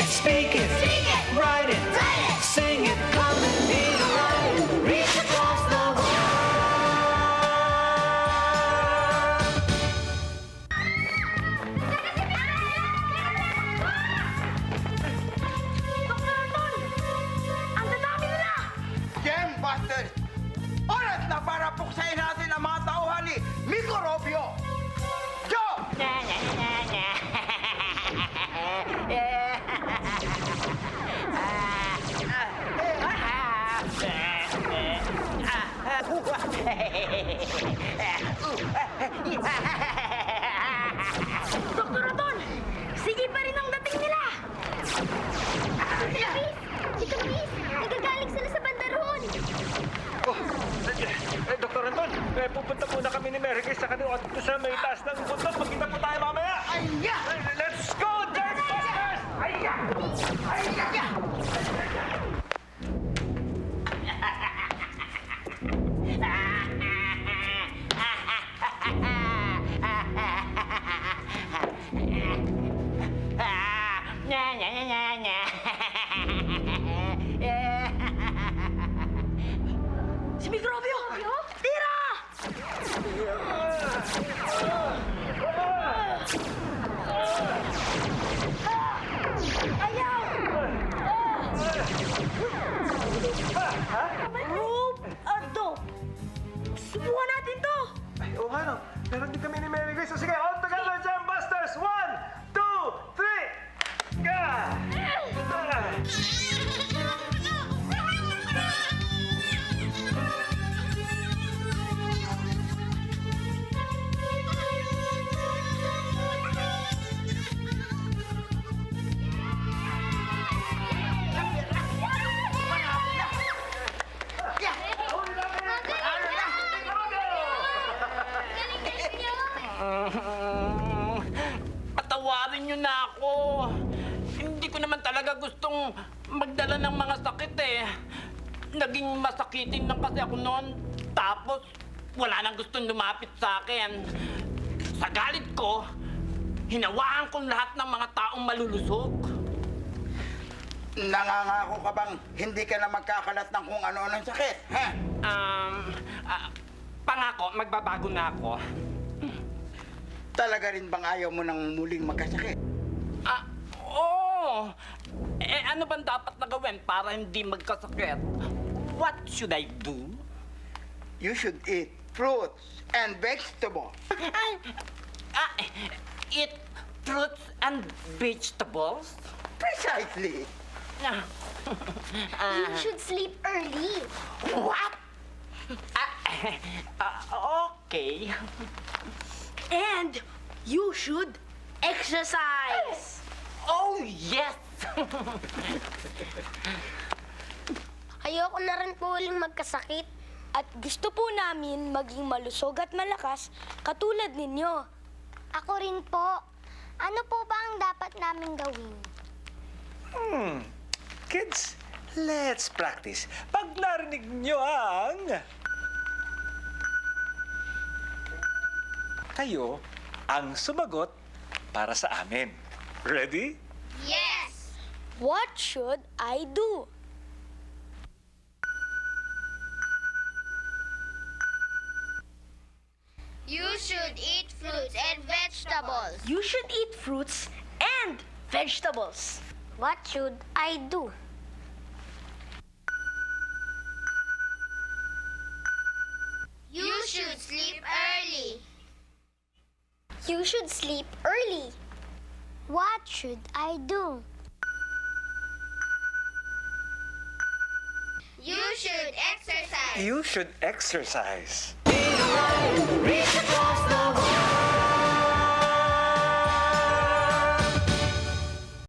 Speak it. Write it. Sing it. Come and be the light. Reach across the world. Ang dadami nila! Gem Busters! Oras na para puksain natin ang mga tauhan ni Miko Robio! Go! Dr. Raton! Sige pa rin ang dating nila! Tito Luis! Nagagaling sila sa bandaron! Dr. Anton, pupunta muna kami ni Mary Grace sa kanila at sa may taas ng bundok. Magkita po tayo mamaya. Aya! Let's go, Dirt Busters! Aya! Aya! Si Microbio! Tira! Ayaw! Rope a dope! Subukan natin to! Ay, oo nga no. Meron din kami ni Mary Grace. So, sige, all together, Jam Busters! 1, 2, 3! Ga! Patawarin niyo na ako. Hindi ko naman talaga gustong magdala ng mga sakit eh. Naging masakitin lang kasi ako noon. Tapos, wala nang gustong lumapit sa akin. Sa galit ko, hinawaan ko lahat ng mga taong malulusog. Nangangako ka bang hindi ka na magkakalat ng kung ano-anong sakit? Ha? Pangako, magbabago na ako. Talaga rin bang ayaw mo nang muling magkasakit? Oo. Eh, ano bang dapat na gawin para hindi magkasakit? What should I do? You should eat fruits and vegetables. Eat fruits and vegetables? Precisely. You should sleep early. What? Okay. And you should exercise. Oh, yes! Ayoko na rin po uling magkasakit. At gusto po namin maging malusog at malakas katulad ninyo. Ako rin po. Ano po ba ang dapat namin gawin? Kids, let's practice. Pag narinig nyo ang... Kayo ang sumagot para sa amin. Ready? Yes! What should I do? You should eat fruits and vegetables. You should eat fruits and vegetables. What should I do? You should sleep early. You should sleep early. What should I do? You should exercise. You should exercise. Reach across